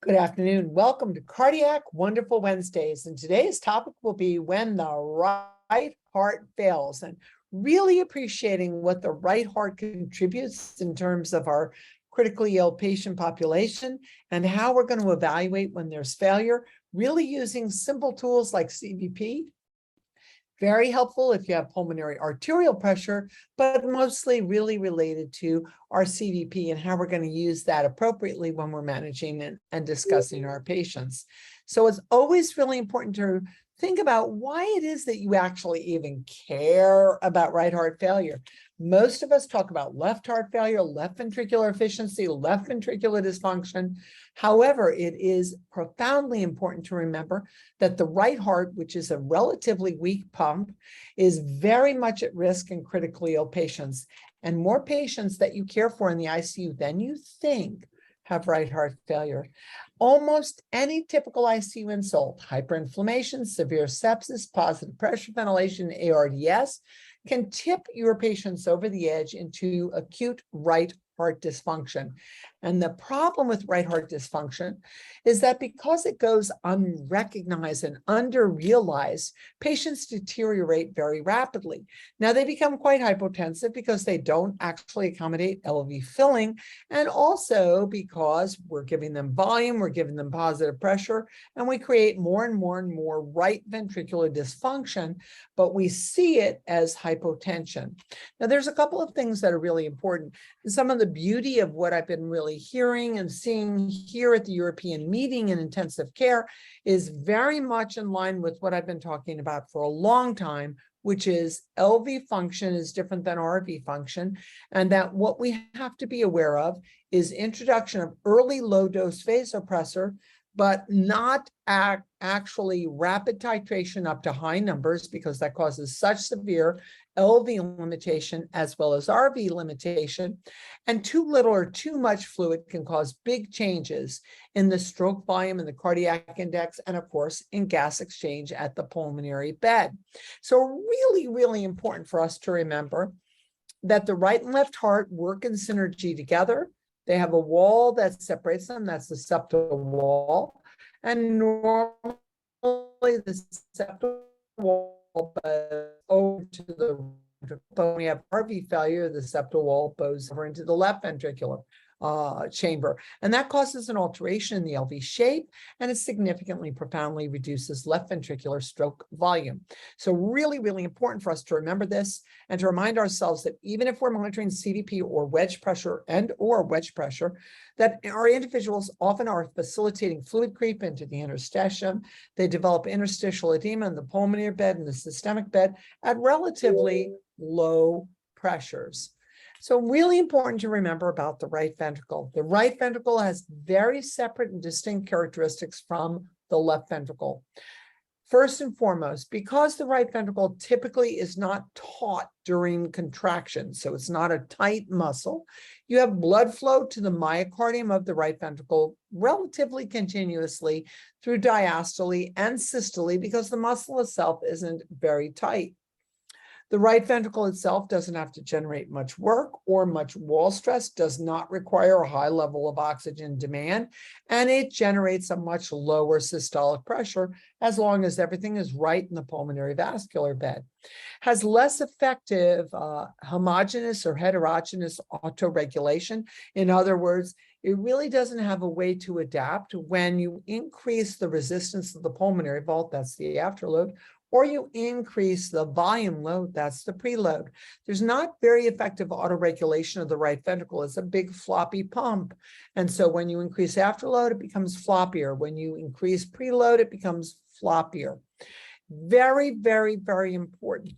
Good afternoon. Welcome to Cardiac Wonderful Wednesdays. And today's topic will be when the right heart fails, and really appreciating what the right heart contributes in terms of our critically ill patient population and how we're going to evaluate when there's failure, really using simple tools like CVP. Very helpful if you have pulmonary arterial pressure, but mostly really related to our CVP and how we're going to use that appropriately when we're managing and discussing our patients. So it's always really important to think about why it is that you actually even care about right heart failure. Most of us talk about left heart failure, left ventricular efficiency, left ventricular dysfunction. However, it is profoundly important to remember that the right heart, which is a relatively weak pump, is very much at risk in critically ill patients. And more patients that you care for in the ICU than you think have right heart failure. Almost any typical ICU insult, hyperinflammation, severe sepsis, positive pressure ventilation, ARDS, can tip your patients over the edge into acute right heart dysfunction. And the problem with right heart dysfunction is that because it goes unrecognized and under-realized, patients deteriorate very rapidly. Now, they become quite hypotensive because they don't actually accommodate LV filling, and also because we're giving them volume, we're giving them positive pressure, and we create more and more and more right ventricular dysfunction, but we see it as hypotension. Now, there's a couple of things that are really important. Some of the beauty of what I've been really hearing and seeing here at the European meeting in intensive care is very much in line with what I've been talking about for a long time, which is LV function is different than RV function, and that what we have to be aware of is introduction of early low-dose vasopressor, but not actually rapid titration up to high numbers, because that causes such severe LV limitation as well as RV limitation. And too little or too much fluid can cause big changes in the stroke volume and the cardiac index, and of course in gas exchange at the pulmonary bed. So really, really important for us to remember that the right and left heart work in synergy together. They have a wall that separates them, that's the septal wall. And normally the septal wall bows over to the ventricle. When we have RV failure, the septal wall bows over into the left ventricular chamber. And that causes an alteration in the LV shape, and it significantly, profoundly reduces left ventricular stroke volume. So really, really important for us to remember this and to remind ourselves that even if we're monitoring CVP or wedge pressure that our individuals often are facilitating fluid creep into the interstitium. They develop interstitial edema in the pulmonary bed and the systemic bed at relatively low pressures. So really important to remember about the right ventricle. The right ventricle has very separate and distinct characteristics from the left ventricle. First and foremost, because the right ventricle typically is not taut during contraction, so it's not a tight muscle, you have blood flow to the myocardium of the right ventricle relatively continuously through diastole and systole because the muscle itself isn't very tight. The right ventricle itself doesn't have to generate much work or much wall stress, does not require a high level of oxygen demand, and it generates a much lower systolic pressure as long as everything is right in the pulmonary vascular bed. Has less effective homogeneous or heterogeneous autoregulation. In other words, it really doesn't have a way to adapt when you increase the resistance of the pulmonary vault, that's the afterload, or you increase the volume load, that's the preload. There's not very effective autoregulation of the right ventricle. It's a big floppy pump. And so when you increase afterload, it becomes floppier. When you increase preload, it becomes floppier. Very, very, very important.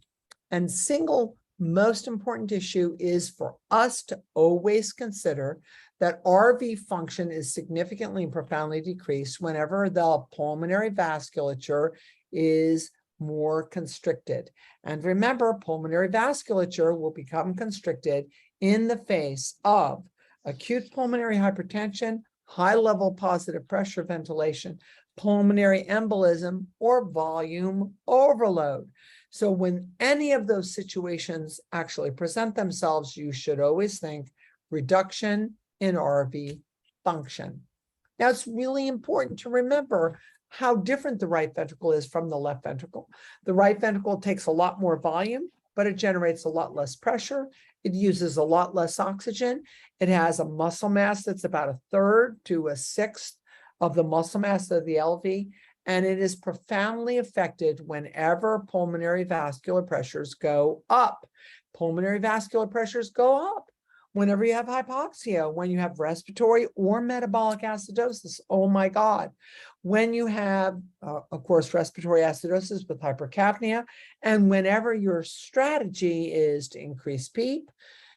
And single most important issue is for us to always consider that RV function is significantly and profoundly decreased whenever the pulmonary vasculature is more constricted. And remember, pulmonary vasculature will become constricted in the face of acute pulmonary hypertension, high-level positive pressure ventilation, pulmonary embolism, or volume overload. So when any of those situations actually present themselves, you should always think reduction in RV function. Now, it's really important to remember how different the right ventricle is from the left ventricle. The right ventricle takes a lot more volume, but it generates a lot less pressure. It uses a lot less oxygen. It has a muscle mass that's about 1/3 to 1/6 of the muscle mass of the LV, and it is profoundly affected whenever pulmonary vascular pressures go up. Pulmonary vascular pressures go up whenever you have hypoxia, when you have respiratory or metabolic acidosis. Oh my God. When you have, of course, respiratory acidosis with hypercapnia, and whenever your strategy is to increase PEEP,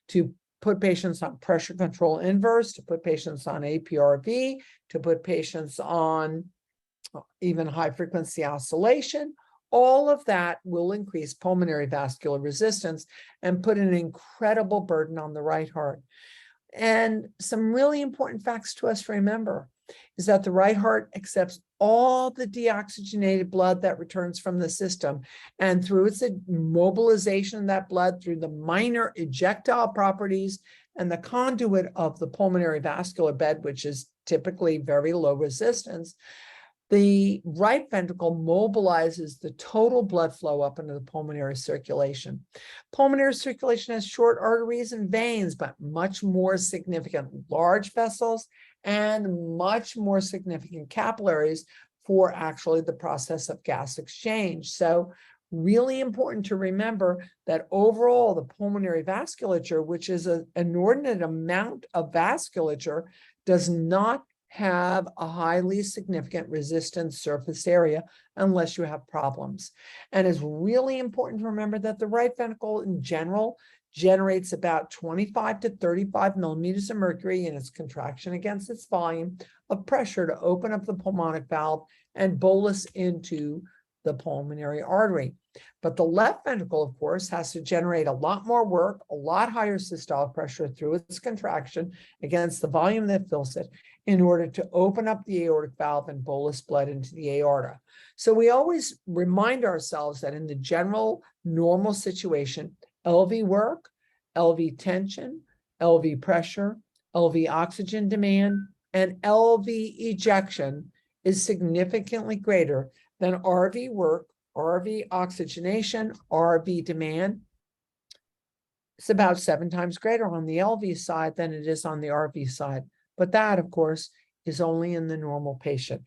to put patients on pressure control inverse, to put patients on APRV, to put patients on even high frequency oscillation, all of that will increase pulmonary vascular resistance and put an incredible burden on the right heart. And some really important facts to us to remember is that the right heart accepts all the deoxygenated blood that returns from the system. And through its mobilization of that blood, through the minor ejectile properties and the conduit of the pulmonary vascular bed, which is typically very low resistance, the right ventricle mobilizes the total blood flow up into the pulmonary circulation. Pulmonary circulation has short arteries and veins, but much more significant large vessels and much more significant capillaries for actually the process of gas exchange. So really important to remember that overall the pulmonary vasculature, which is an inordinate amount of vasculature, does not have a highly significant resistance surface area unless you have problems. And it's really important to remember that the right ventricle in general generates about 25 to 35 millimeters of mercury in its contraction against its volume of pressure to open up the pulmonic valve and bolus into the pulmonary artery. But the left ventricle, of course, has to generate a lot more work, a lot higher systolic pressure through its contraction against the volume that fills it in order to open up the aortic valve and bolus blood into the aorta. So we always remind ourselves that in the general normal situation, LV work, LV tension, LV pressure, LV oxygen demand, and LV ejection is significantly greater than RV work, RV oxygenation, RV demand. It's about 7 times greater on the LV side than it is on the RV side. But that, of course, is only in the normal patient.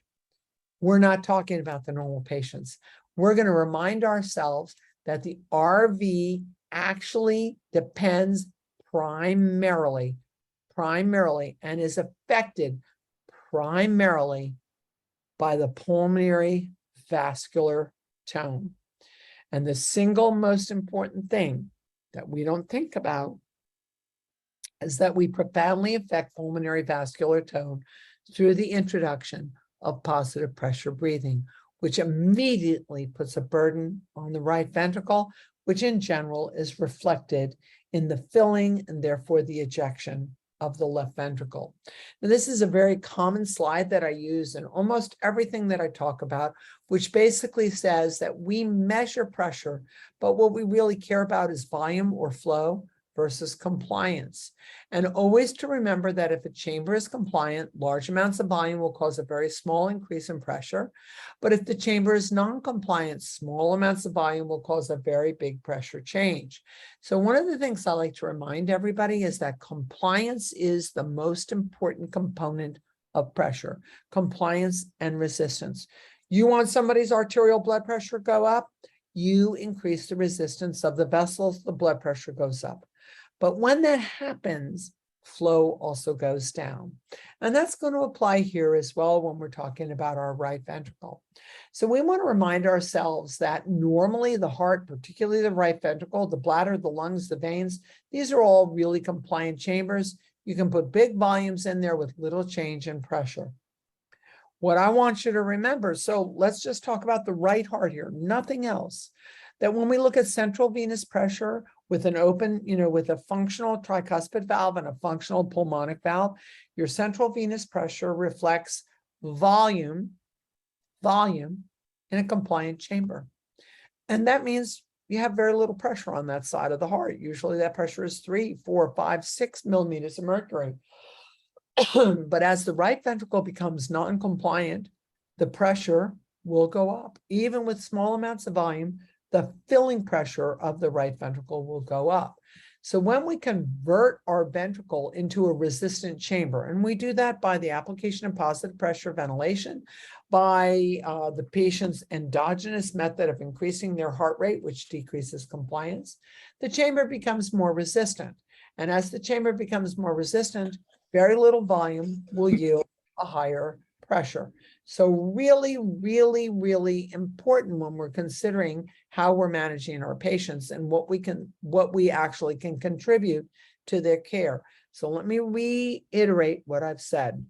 We're not talking about the normal patients. We're going to remind ourselves that the RV actually depends primarily, and is affected primarily by the pulmonary vascular tone. And the single most important thing that we don't think about is that we profoundly affect pulmonary vascular tone through the introduction of positive pressure breathing, which immediately puts a burden on the right ventricle, which in general is reflected in the filling and therefore the ejection of the left ventricle. Now, this is a very common slide that I use in almost everything that I talk about, which basically says that we measure pressure, but what we really care about is volume or flow versus compliance. And always to remember that if a chamber is compliant, large amounts of volume will cause a very small increase in pressure. But if the chamber is non-compliant, small amounts of volume will cause a very big pressure change. So one of the things I like to remind everybody is that compliance is the most important component of pressure, compliance and resistance. You want somebody's arterial blood pressure go up, you increase the resistance of the vessels, the blood pressure goes up. But when that happens, flow also goes down. And that's going to apply here as well when we're talking about our right ventricle. So we want to remind ourselves that normally the heart, particularly the right ventricle, the bladder, the lungs, the veins, these are all really compliant chambers. You can put big volumes in there with little change in pressure. What I want you to remember, so let's just talk about the right heart here, nothing else, that when we look at central venous pressure with an open, with a functional tricuspid valve and a functional pulmonic valve, your central venous pressure reflects volume in a compliant chamber. And that means you have very little pressure on that side of the heart. Usually that pressure is 3, 4, 5, 6 millimeters of mercury. But as the right ventricle becomes non-compliant, the pressure will go up. Even with small amounts of volume, the filling pressure of the right ventricle will go up. So when we convert our ventricle into a resistant chamber, and we do that by the application of positive pressure ventilation, by the patient's endogenous method of increasing their heart rate, which decreases compliance, the chamber becomes more resistant. And as the chamber becomes more resistant, very little volume will yield a higher pressure. So really, really, really important when we're considering how we're managing our patients and what we actually can contribute to their care. So let me reiterate what I've said.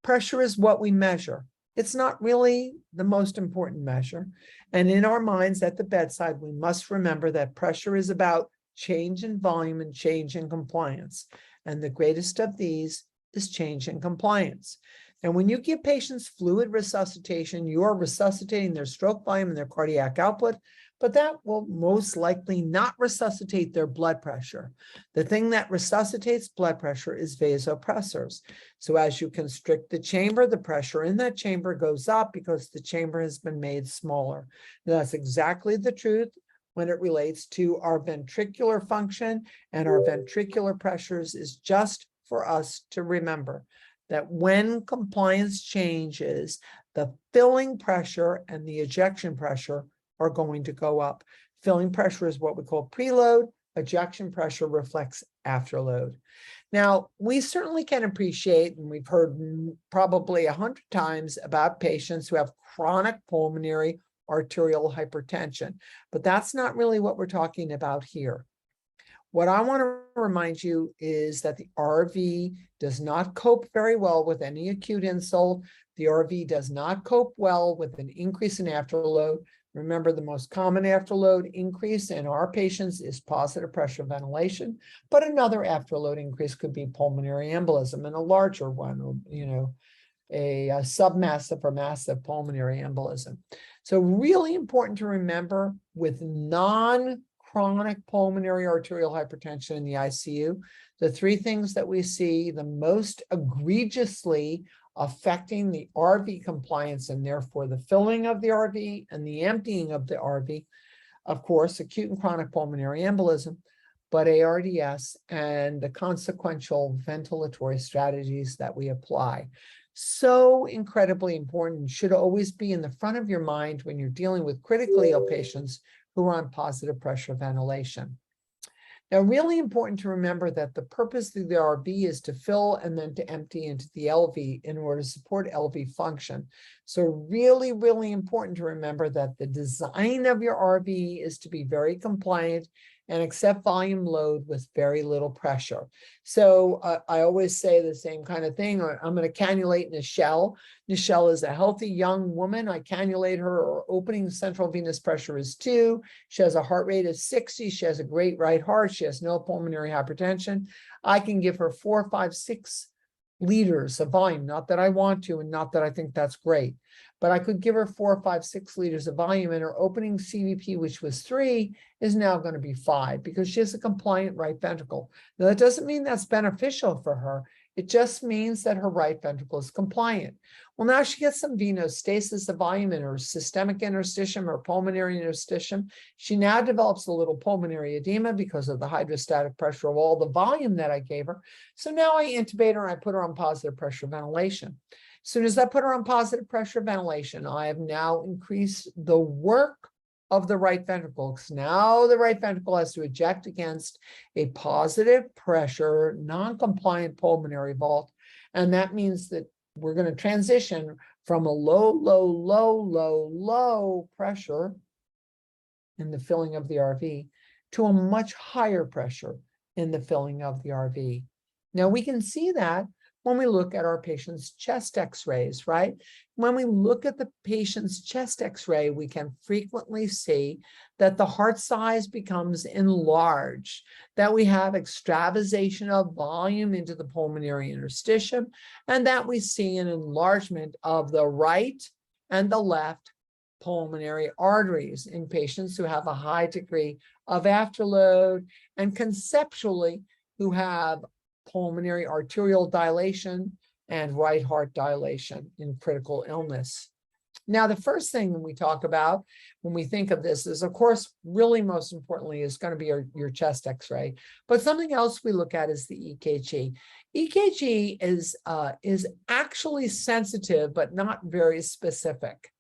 Pressure is what we measure. It's not really the most important measure. And in our minds at the bedside, we must remember that pressure is about change in volume and change in compliance. And the greatest of these is change in compliance. And when you give patients fluid resuscitation, you are resuscitating their stroke volume and their cardiac output, but that will most likely not resuscitate their blood pressure. The thing that resuscitates blood pressure is vasopressors. So as you constrict the chamber, the pressure in that chamber goes up because the chamber has been made smaller. Now, that's exactly the truth when it relates to our ventricular function and our ventricular pressures. Is just for us to remember that when compliance changes, the filling pressure and the ejection pressure are going to go up. Filling pressure is what we call preload. Ejection pressure reflects afterload. Now, we certainly can appreciate, and we've heard probably 100 times about patients who have chronic pulmonary arterial hypertension, but that's not really what we're talking about here. What I want to remind you is that the RV does not cope very well with any acute insult. The RV does not cope well with an increase in afterload. Remember, the most common afterload increase in our patients is positive pressure ventilation, but another afterload increase could be pulmonary embolism, and a larger one, a submassive or massive pulmonary embolism. So really important to remember with non-chronic pulmonary arterial hypertension in the ICU, the three things that we see the most egregiously affecting the RV compliance and therefore the filling of the RV and the emptying of the RV, of course, acute and chronic pulmonary embolism, but ARDS and the consequential ventilatory strategies that we apply. So incredibly important, should always be in the front of your mind when you're dealing with critically ill patients who are on positive pressure ventilation. Now, really important to remember that the purpose of the RV is to fill and then to empty into the LV in order to support LV function. So really, really important to remember that the design of your RV is to be very compliant and accept volume load with very little pressure. So I always say the same kind of thing. I'm going to cannulate Nichelle. Nichelle is a healthy young woman. I cannulate her. Her opening central venous pressure is 2. She has a heart rate of 60. She has a great right heart. She has no pulmonary hypertension. I can give her 4, 5, 6 liters of volume. Not that I want to, and not that I think that's great, but I could give her 4, 5, 6 liters of volume, and her opening CVP, which was 3, is now going to be 5 because she has a compliant right ventricle. Now, that doesn't mean that's beneficial for her. It just means that her right ventricle is compliant. Well, now she gets some venostasis of volume in her systemic interstitium or pulmonary interstitium. She now develops a little pulmonary edema because of the hydrostatic pressure of all the volume that I gave her. So now I intubate her and I put her on positive pressure ventilation. As soon as I put her on positive pressure ventilation, I have now increased the work of the right ventricle, because now the right ventricle has to eject against a positive pressure, non-compliant pulmonary vault. And that means that we're going to transition from a low pressure in the filling of the RV to a much higher pressure in the filling of the RV. Now we can see that when we look at our patient's chest x-rays, right? When we look at the patient's chest x-ray, we can frequently see that the heart size becomes enlarged, that we have extravasation of volume into the pulmonary interstitium, and that we see an enlargement of the right and the left pulmonary arteries in patients who have a high degree of afterload and conceptually who have pulmonary arterial dilation and right heart dilation in critical illness. Now, the first thing we talk about when we think of this is, of course, really most importantly is going to be your chest x-ray. But something else we look at is the EKG. EKG is actually sensitive, but not very specific.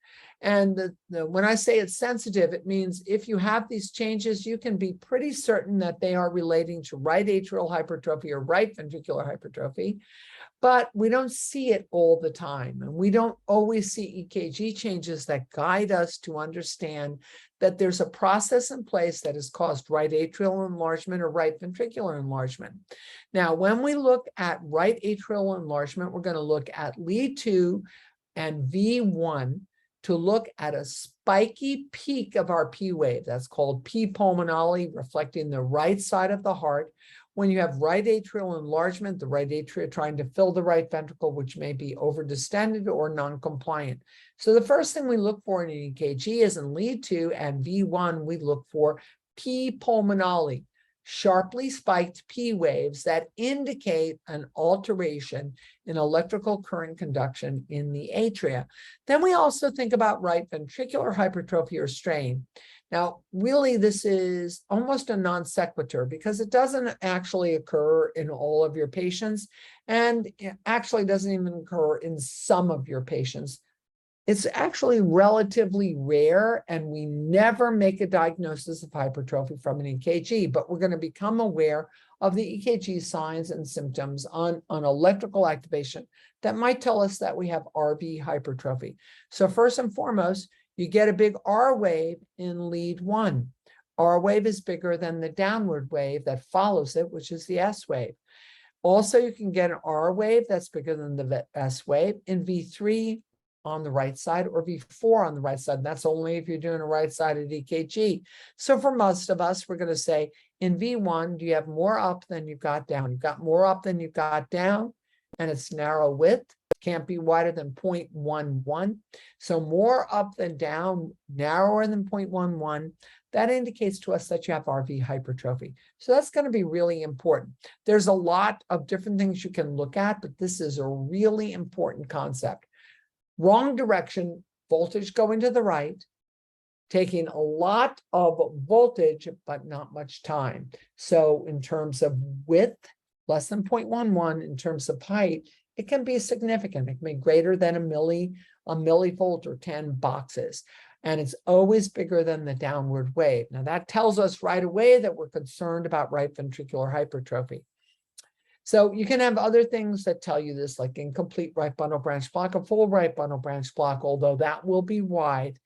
And when I say it's sensitive, it means if you have these changes, you can be pretty certain that they are relating to right atrial hypertrophy or right ventricular hypertrophy. But we don't see it all the time. And we don't always see EKG changes that guide us to understand that there's a process in place that has caused right atrial enlargement or right ventricular enlargement. Now, when we look at right atrial enlargement, we're going to look at lead 2 and V1 to look at a spiky peak of our P wave. That's called P pulmonale, reflecting the right side of the heart. When you have right atrial enlargement, the right atria trying to fill the right ventricle, which may be overdistended or non-compliant. So the first thing we look for in an EKG is in lead 2 and V1, we look for P pulmonale, sharply spiked P waves that indicate an alteration in electrical current conduction in the atria. Then we also think about right ventricular hypertrophy or strain. Now, really, this is almost a non sequitur because it doesn't actually occur in all of your patients, and it actually doesn't even occur in some of your patients. It's actually relatively rare, and we never make a diagnosis of hypertrophy from an EKG, but we're going to become aware of the EKG signs and symptoms on electrical activation that might tell us that we have RV hypertrophy. So first and foremost, you get a big R wave in lead 1. R wave is bigger than the downward wave that follows it, which is the S wave. Also, you can get an R wave that's bigger than the S wave in V3 on the right side or V4 on the right side. And that's only if you're doing a right-sided EKG. So for most of us, we're going to say in V1, do you have more up than you've got down? You've got more up than you've got down, and it's narrow width. Can't be wider than 0.11. So more up than down, narrower than 0.11. That indicates to us that you have RV hypertrophy. So that's going to be really important. There's a lot of different things you can look at, but this is a really important concept. Wrong direction, voltage going to the right, taking a lot of voltage, but not much time. So in terms of width, less than 0.11, in terms of height, it can be significant. It can be greater than a millivolt or 10 boxes. And it's always bigger than the downward wave. Now that tells us right away that we're concerned about right ventricular hypertrophy. So you can have other things that tell you this, like incomplete right bundle branch block, a full right bundle branch block, although that will be wide.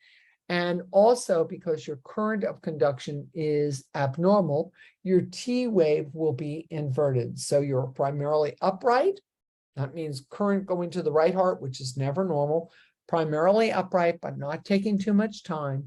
And also because your current of conduction is abnormal, your T wave will be inverted. So you're primarily upright. That means current going to the right heart, which is never normal, primarily upright, but not taking too much time,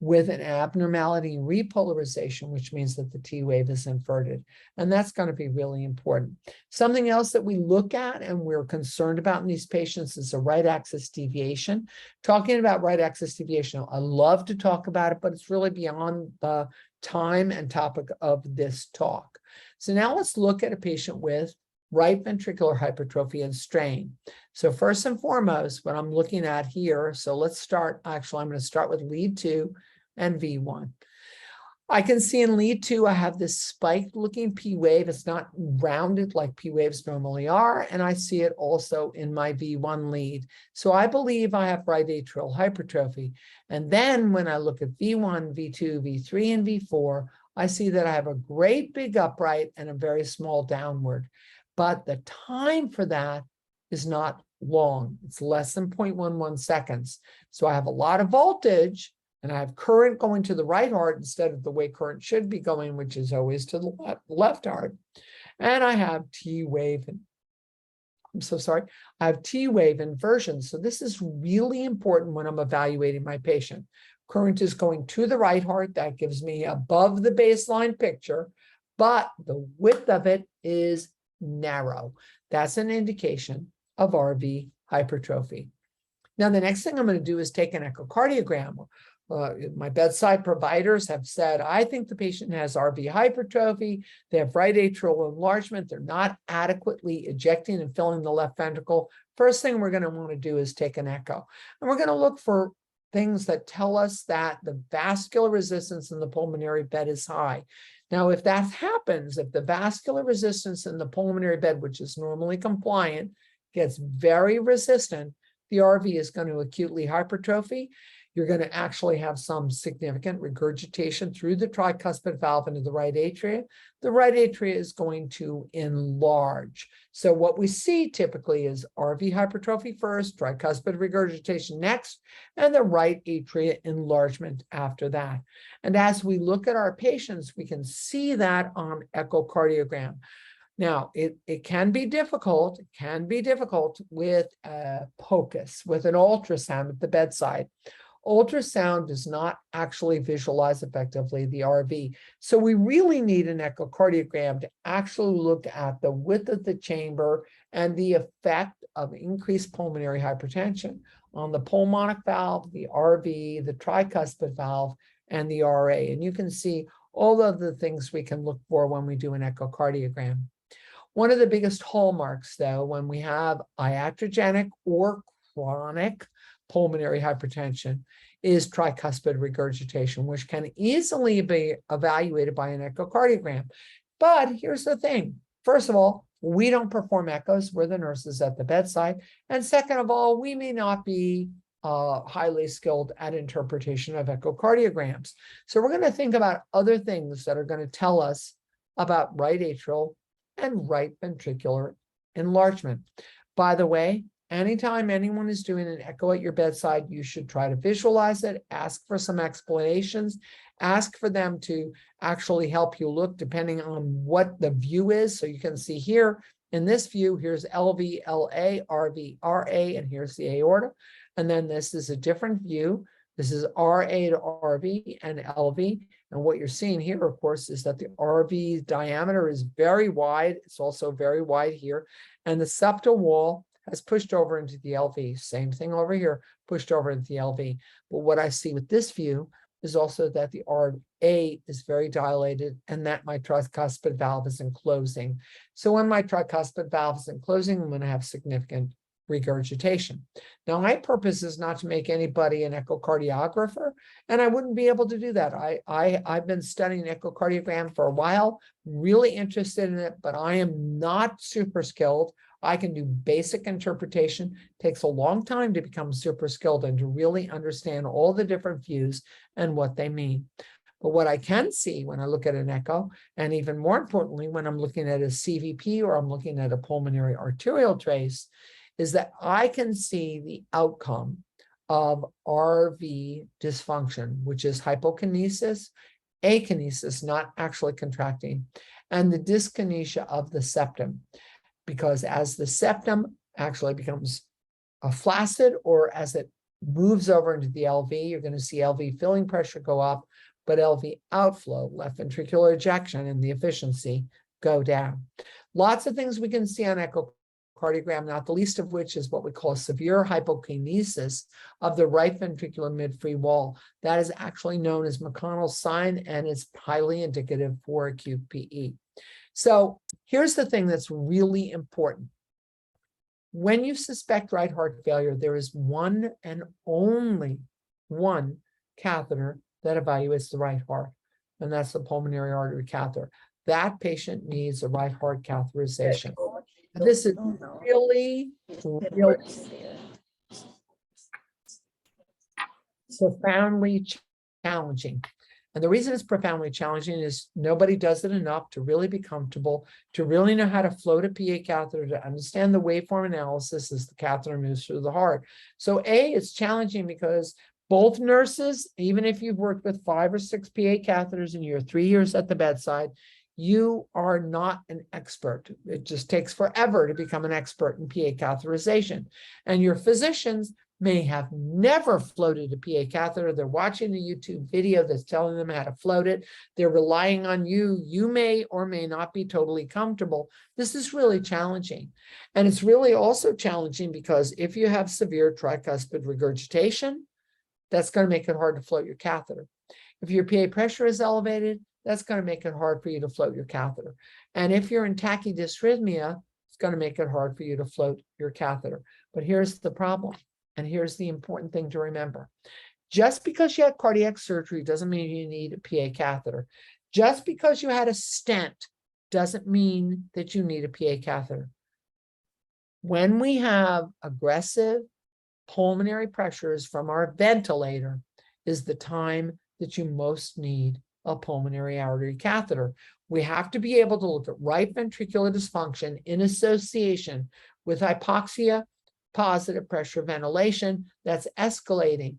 with an abnormality in repolarization, which means that the T wave is inverted. And that's going to be really important. Something else that we look at and we're concerned about in these patients is a right axis deviation. Talking about right axis deviation, I love to talk about it, but it's really beyond the time and topic of this talk. So now let's look at a patient with right ventricular hypertrophy and strain. So first and foremost, what I'm looking at here, so let's start, actually, I'm going to start with lead 2 and V1. I can see in lead 2, I have this spiked looking P wave. It's not rounded like P waves normally are. And I see it also in my V1 lead. So I believe I have right atrial hypertrophy. And then when I look at V1, V2, V3, and V4, I see that I have a great big upright and a very small downward. But the time for that is not long. It's less than 0.11 seconds. So I have a lot of voltage and I have current going to the right heart instead of the way current should be going, which is always to the left heart. And I have T wave. I have T wave inversion. So this is really important when I'm evaluating my patient. Current is going to the right heart. That gives me above the baseline picture, but the width of it is narrow. That's an indication of RV hypertrophy. Now, the next thing I'm going to do is take an echocardiogram. My bedside providers have said, I think the patient has RV hypertrophy. They have right atrial enlargement. They're not adequately ejecting and filling the left ventricle. First thing we're going to want to do is take an echo. And we're going to look for things that tell us that the vascular resistance in the pulmonary bed is high. Now, if that happens, if the vascular resistance in the pulmonary bed, which is normally compliant, gets very resistant, the RV is going to acutely hypertrophy. You're going to actually have some significant regurgitation through the tricuspid valve into the right atria. The right atria is going to enlarge. So what we see typically is RV hypertrophy first, tricuspid regurgitation next, and the right atria enlargement after that. And as we look at our patients, we can see that on echocardiogram. Now, it can be difficult. It can be difficult with a POCUS, with an ultrasound at the bedside. Ultrasound does not actually visualize effectively the RV. So we really need an echocardiogram to actually look at the width of the chamber and the effect of increased pulmonary hypertension on the pulmonic valve, the RV, the tricuspid valve, and the RA. And you can see all of the things we can look for when we do an echocardiogram. One of the biggest hallmarks, though, when we have iatrogenic or chronic pulmonary hypertension is tricuspid regurgitation, which can easily be evaluated by an echocardiogram. But here's the thing. First of all, we don't perform echoes. We're the nurses at the bedside. And second of all, we may not be highly skilled at interpretation of echocardiograms. So we're going to think about other things that are going to tell us about right atrial and right ventricular enlargement. By the way, anytime anyone is doing an echo at your bedside, you should try to visualize it, ask for some explanations, ask for them to actually help you look depending on what the view is. So you can see here in this view, here's LV, LA, RV, RA, and here's the aorta. And then this is a different view. This is RA to RV and LV. And what you're seeing here, of course, is that the RV diameter is very wide. It's also very wide here. And the septal wall has pushed over into the LV. Same thing over here, pushed over into the LV. But what I see with this view is also that the RA is very dilated and that my tricuspid valve is enclosing. So when my tricuspid valve is enclosing, I'm going to have significant regurgitation. Now, my purpose is not to make anybody an echocardiographer, and I wouldn't be able to do that. I've been studying echocardiogram for a while, really interested in it, but I am not super skilled. I can do basic interpretation. It takes a long time to become super skilled and to really understand all the different views and what they mean. But what I can see when I look at an echo, and even more importantly, when I'm looking at a CVP or I'm looking at a pulmonary arterial trace, is that I can see the outcome of RV dysfunction, which is hypokinesis, akinesis, not actually contracting, and the dyskinesia of the septum. Because as the septum actually becomes flaccid, or as it moves over into the LV, you're going to see LV filling pressure go up, but LV outflow, left ventricular ejection, and the efficiency go down. Lots of things we can see on echocardiogram, not the least of which is what we call severe hypokinesis of the right ventricular mid-free wall. That is actually known as McConnell's sign, and it's highly indicative for acute PE. So here's the thing that's really important. When you suspect right heart failure, there is one and only one catheter that evaluates the right heart, and that's the pulmonary artery catheter. That patient needs a right heart catheterization. This is really profoundly challenging. And the reason it's profoundly challenging is nobody does it enough to really be comfortable, to really know how to float a PA catheter, to understand the waveform analysis as the catheter moves through the heart. So it's challenging because both nurses, even if you've worked with 5 or 6 PA catheters in your 3 years at the bedside, you are not an expert. It just takes forever to become an expert in PA catheterization. And your physicians may have never floated a PA catheter. They're watching a YouTube video that's telling them how to float it. They're relying on you. You may or may not be totally comfortable. This is really challenging. And it's really also challenging because if you have severe tricuspid regurgitation, that's going to make it hard to float your catheter. If your PA pressure is elevated, that's going to make it hard for you to float your catheter. And if you're in tachydysrhythmia, it's going to make it hard for you to float your catheter. But here's the problem, and here's the important thing to remember. Just because you had cardiac surgery doesn't mean you need a PA catheter. Just because you had a stent doesn't mean that you need a PA catheter. When we have aggressive pulmonary pressures from our ventilator is the time that you most need a pulmonary artery catheter. We have to be able to look at right ventricular dysfunction in association with hypoxia, positive pressure ventilation that's escalating,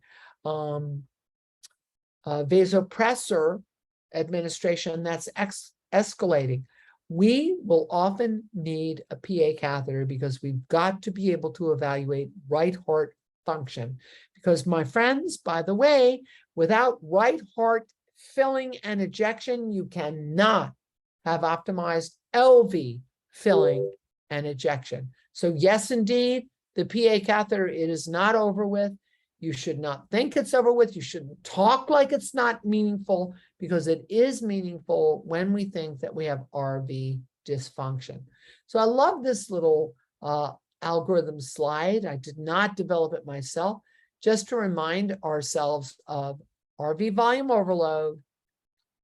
vasopressor administration that's escalating. We will often need a PA catheter because we've got to be able to evaluate right heart function. Because my friends, by the way, without right heart filling and ejection, you cannot have optimized LV filling and ejection. So yes, indeed, the PA catheter, it is not over with. You should not think it's over with. You shouldn't talk like it's not meaningful, because it is meaningful when we think that we have RV dysfunction. So I love this little algorithm slide. I did not develop it myself, just to remind ourselves of RV volume overload,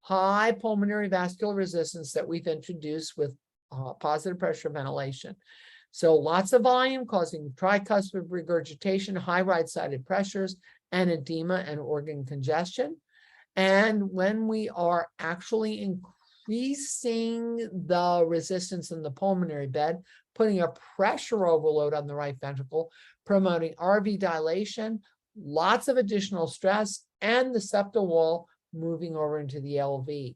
high pulmonary vascular resistance that we've introduced with positive pressure ventilation. So lots of volume causing tricuspid regurgitation, high right-sided pressures, and edema and organ congestion. And when we are actually increasing the resistance in the pulmonary bed, putting a pressure overload on the right ventricle, promoting RV dilation, lots of additional stress, and the septal wall moving over into the LV.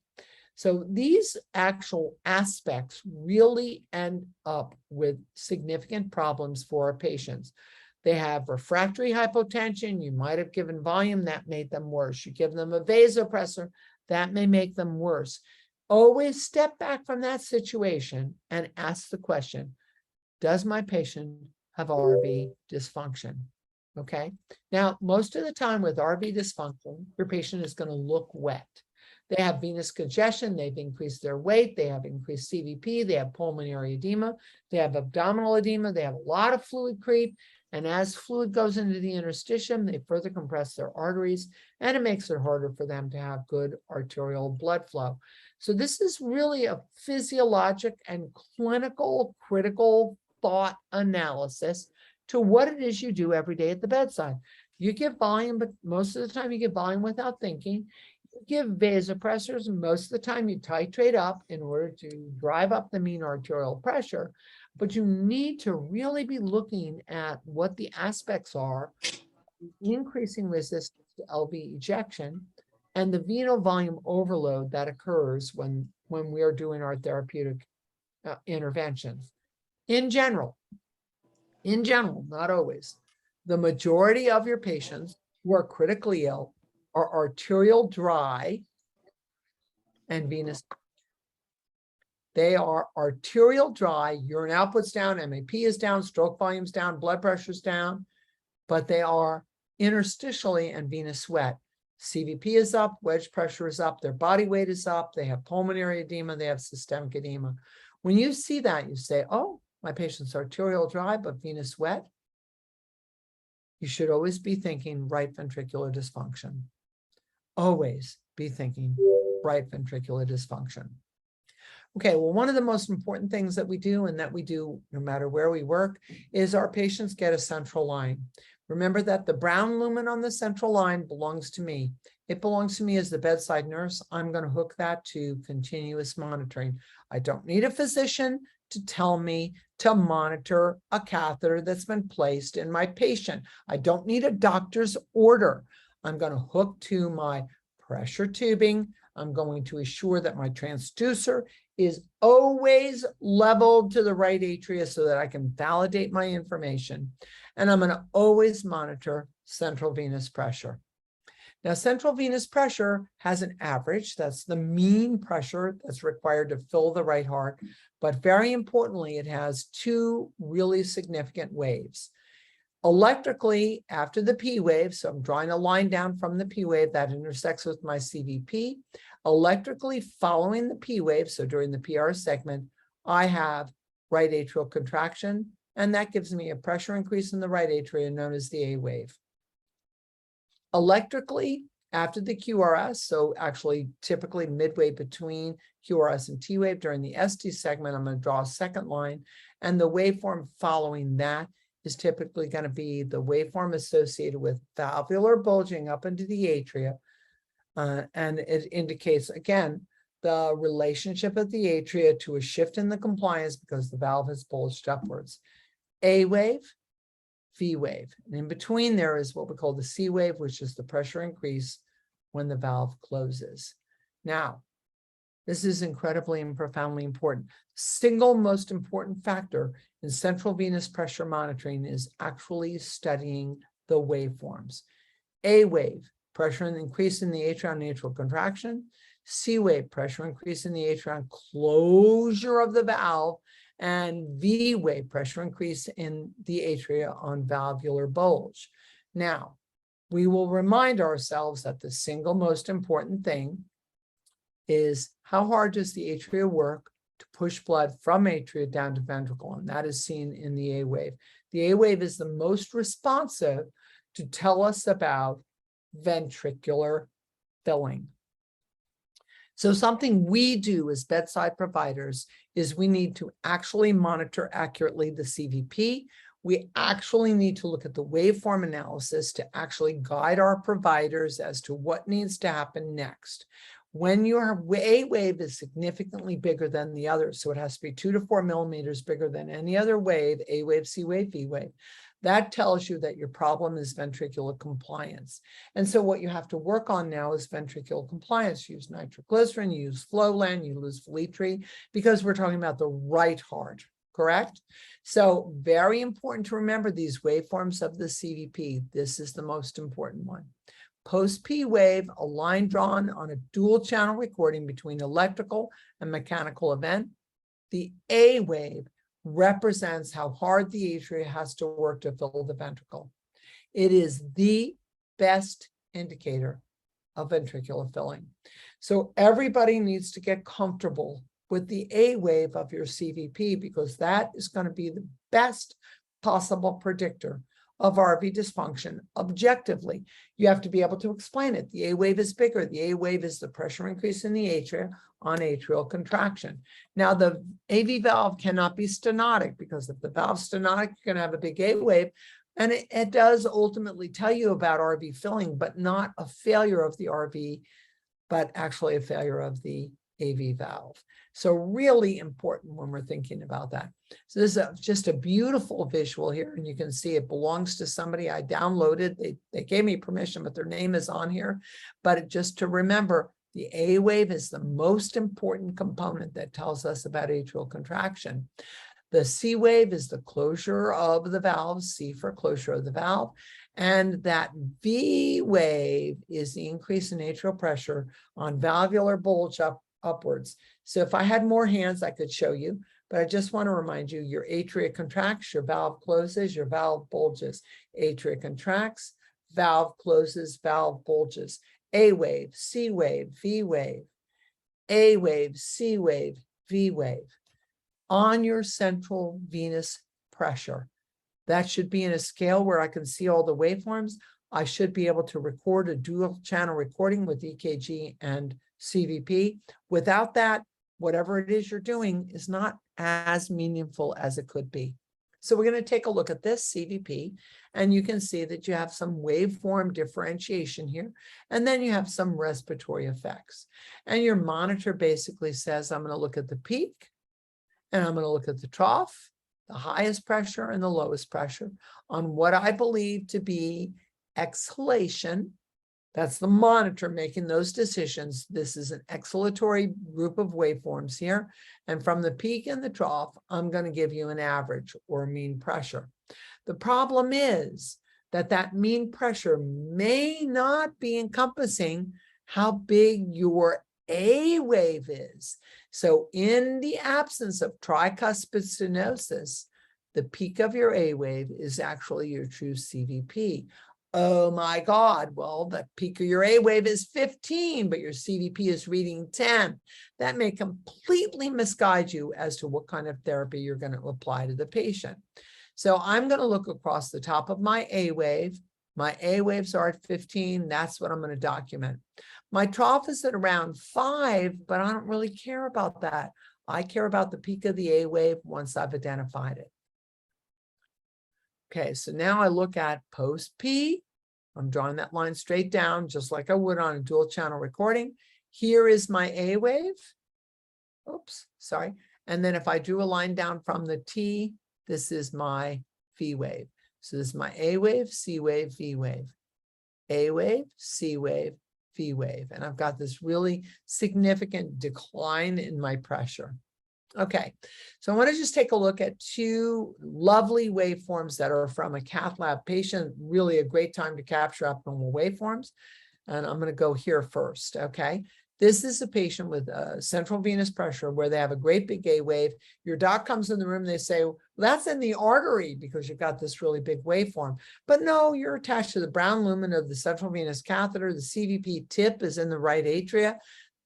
So these actual aspects really end up with significant problems for our patients. They have refractory hypotension. You might have given volume, that made them worse. You give them a vasopressor, that may make them worse. Always step back from that situation and ask the question, does my patient have RV dysfunction? Okay. Now, most of the time with RV dysfunction, your patient is going to look wet. They have venous congestion, they've increased their weight, they have increased CVP, they have pulmonary edema, they have abdominal edema, they have a lot of fluid creep, and as fluid goes into the interstitium, they further compress their arteries, and it makes it harder for them to have good arterial blood flow. So this is really a physiologic and clinical critical thought analysis to what it is you do every day at the bedside. You give volume, but most of the time you give volume without thinking. Give vasopressors, and most of the time you titrate up in order to drive up the mean arterial pressure, but you need to really be looking at what the aspects are, increasing resistance to LV ejection, and the venal volume overload that occurs when we are doing our therapeutic interventions. In general, not always, the majority of your patients who are critically ill are arterial dry and venous. They are arterial dry, urine output's down, MAP is down, stroke volume's down, blood pressure's down, but they are interstitially and venous wet. CVP is up, wedge pressure is up, their body weight is up, they have pulmonary edema, they have systemic edema. When you see that, you say, oh, my patient's arterial dry, but venous wet. You should always be thinking right ventricular dysfunction. Always be thinking right ventricular dysfunction. Okay, well, one of the most important things that we do, and that we do no matter where we work, is our patients get a central line. Remember that the brown lumen on the central line belongs to me. It belongs to me as the bedside nurse. I'm going to hook that to continuous monitoring. I don't need a physician to tell me to monitor a catheter that's been placed in my patient. I don't need a doctor's order. I'm going to hook to my pressure tubing. I'm going to assure that my transducer is always leveled to the right atria so that I can validate my information. And I'm going to always monitor central venous pressure. Now, central venous pressure has an average. That's the mean pressure that's required to fill the right heart. But very importantly, it has two really significant waves. Electrically, after the P wave, so I'm drawing a line down from the P wave that intersects with my CVP. Electrically following the P wave, so during the PR segment, I have right atrial contraction, and that gives me a pressure increase in the right atria known as the A wave. Electrically, after the QRS, so actually typically midway between QRS and T wave during the ST segment, I'm going to draw a second line, and the waveform following that is typically going to be the waveform associated with valvular bulging up into the atria. And it indicates, again, the relationship of the atria to a shift in the compliance because the valve has bulged upwards. A wave, V wave. And in between there is what we call the C wave, which is the pressure increase when the valve closes. Now, this is incredibly and profoundly important. Single most important factor in central venous pressure monitoring is actually studying the waveforms. A wave, pressure increase in the atrial atrial contraction. C wave, pressure increase in the atrial closure of the valve. And V wave, pressure increase in the atria on valvular bulge. Now, we will remind ourselves that the single most important thing is how hard does the atria work to push blood from atria down to ventricle, and that is seen in the A wave. The A wave is the most responsive to tell us about ventricular filling. So something we do as bedside providers is we need to actually monitor accurately the CVP. We actually need to look at the waveform analysis to actually guide our providers as to what needs to happen next. When your A wave is significantly bigger than the other, so it has to be 2 to 4 millimeters bigger than any other wave, A wave, C wave, V wave, that tells you that your problem is ventricular compliance. And so what you have to work on now is ventricular compliance. You use nitroglycerin, you use Flolan, you use Velitri, because we're talking about the right heart, correct? So very important to remember these waveforms of the CVP. This is the most important one. Post-P wave, a line drawn on a dual channel recording between electrical and mechanical event. The A wave represents how hard the atria has to work to fill the ventricle. It is the best indicator of ventricular filling. So everybody needs to get comfortable with the A wave of your CVP because that is going to be the best possible predictor of RV dysfunction objectively. You have to be able to explain it. The A wave is bigger. The A wave is the pressure increase in the atria on atrial contraction. Now, the AV valve cannot be stenotic because if the valve's stenotic, you're going to have a big A wave. And it does ultimately tell you about RV filling, but not a failure of the RV, but actually a failure of the AV valve. So really important when we're thinking about that. So this is just a beautiful visual here, and you can see it belongs to somebody I downloaded. They gave me permission, but their name is on here. But just to remember, the A wave is the most important component that tells us about atrial contraction. The C wave is the closure of the valve, C for closure of the valve. And that V wave is the increase in atrial pressure on valvular bulge upwards. So if I had more hands, I could show you, but I just want to remind you, your atria contracts, your valve closes, your valve bulges. Atria contracts, valve closes, valve bulges. A wave, C wave, V wave. A wave, C wave, V wave. On your central venous pressure. That should be in a scale where I can see all the waveforms. I should be able to record a dual channel recording with EKG and CVP. Without that, whatever it is you're doing is not as meaningful as it could be. So we're going to take a look at this CVP, and you can see that you have some waveform differentiation here, and then you have some respiratory effects. And your monitor basically says, I'm going to look at the peak, and I'm going to look at the trough, the highest pressure and the lowest pressure on what I believe to be exhalation. That's the monitor making those decisions. This is an exhalatory group of waveforms here. And from the peak and the trough, I'm going to give you an average or mean pressure. The problem is that that mean pressure may not be encompassing how big your A wave is. So in the absence of tricuspid stenosis, the peak of your A wave is actually your true CVP. Oh my God, well, the peak of your A wave is 15, but your CVP is reading 10. That may completely misguide you as to what kind of therapy you're going to apply to the patient. So I'm going to look across the top of my A wave. My A waves are at 15. That's what I'm going to document. My trough is at around 5, but I don't really care about that. I care about the peak of the A wave once I've identified it. Okay, so now I look at post P. I'm drawing that line straight down, just like I would on a dual channel recording. Here is my A wave. Oops, sorry. And then if I drew a line down from the T, this is my V wave. So this is my A wave, C wave, V wave. A wave, C wave, V wave. And I've got this really significant decline in my pressure. Okay, so I want to just take a look at two lovely waveforms that are from a cath lab patient. Really a great time to capture abnormal waveforms. And I'm going to go here first, okay? This is a patient with central venous pressure where they have a great big A wave. Your doc comes in the room, they say, well, that's in the artery because you've got this really big waveform. But no, you're attached to the brown lumen of the central venous catheter. The CVP tip is in the right atria.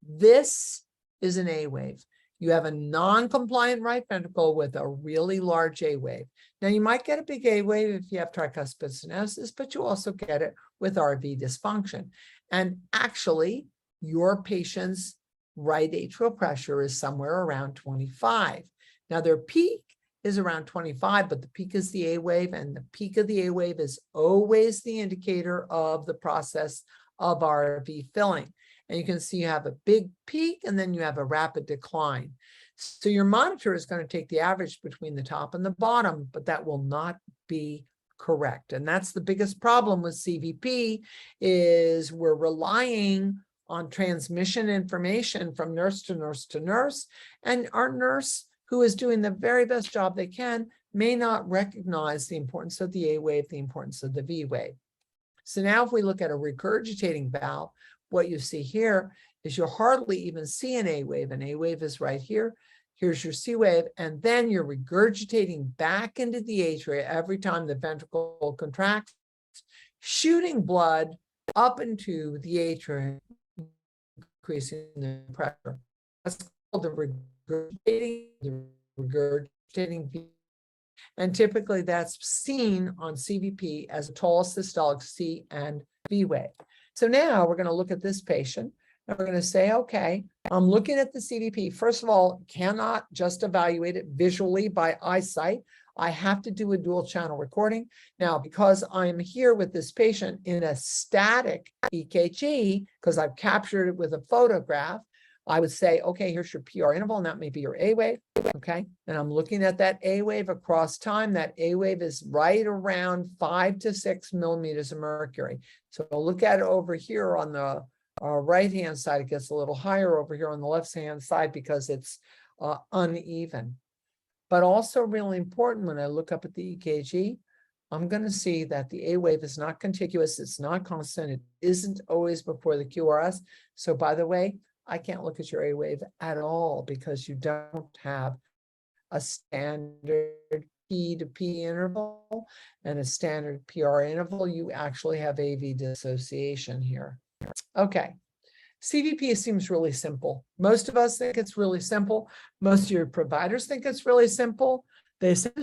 This is an A wave. You have a non-compliant right ventricle with a really large A wave. Now, you might get a big A wave if you have tricuspid stenosis, but you also get it with RV dysfunction. And actually, your patient's right atrial pressure is somewhere around 25. Now, their peak is around 25, but the peak is the A wave, and the peak of the A wave is always the indicator of the process of RV filling. And you can see you have a big peak and then you have a rapid decline. So your monitor is going to take the average between the top and the bottom, but that will not be correct. And that's the biggest problem with CVP is we're relying on transmission information from nurse to nurse to nurse. And our nurse, who is doing the very best job they can, may not recognize the importance of the A wave, the importance of the V wave. So now if we look at a regurgitating valve, what you see here is you'll hardly even see an A wave. An A wave is right here. Here's your C wave, and then you're regurgitating back into the atria every time the ventricle contracts, shooting blood up into the atria, increasing the pressure. That's called the regurgitating. And typically that's seen on CVP as a tall systolic C and V wave. So now we're going to look at this patient and we're going to say, okay, I'm looking at the CVP. First of all, cannot just evaluate it visually by eyesight. I have to do a dual channel recording. Now, because I'm here with this patient in a static EKG, because I've captured it with a photograph, I would say, okay, here's your PR interval, and that may be your A wave, okay? And I'm looking at that A wave across time. That A wave is right around 5 to 6 millimeters of mercury. So I'll look at it over here on the right-hand side. It gets a little higher over here on the left-hand side because it's uneven. But also really important when I look up at the EKG, I'm going to see that the A wave is not contiguous. It's not constant. It isn't always before the QRS. So by the way, I can't look at your A wave at all because you don't have a standard P to P interval and a standard PR interval. You actually have AV dissociation here. Okay. CVP seems really simple. Most of us think it's really simple. Most of your providers think it's really simple. They say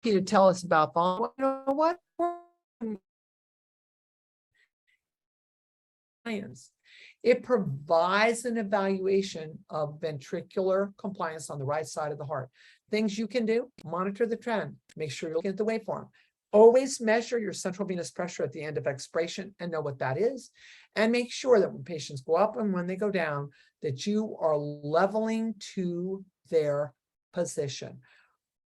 to tell us about volume. You know what? Science. It provides an evaluation of ventricular compliance on the right side of the heart. Things you can do: monitor the trend, make sure you're looking at the waveform. Always measure your central venous pressure at the end of expiration and know what that is. And make sure that when patients go up and when they go down, that you are leveling to their position.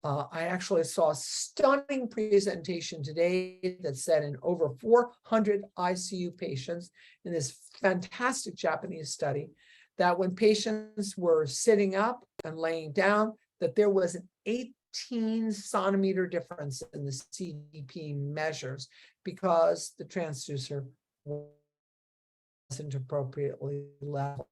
I actually saw a stunning presentation today that said in over 400 ICU patients in this fantastic Japanese study that when patients were sitting up and laying down, that there was an 18 centimeter difference in the CVP measures because the transducer wasn't appropriately level.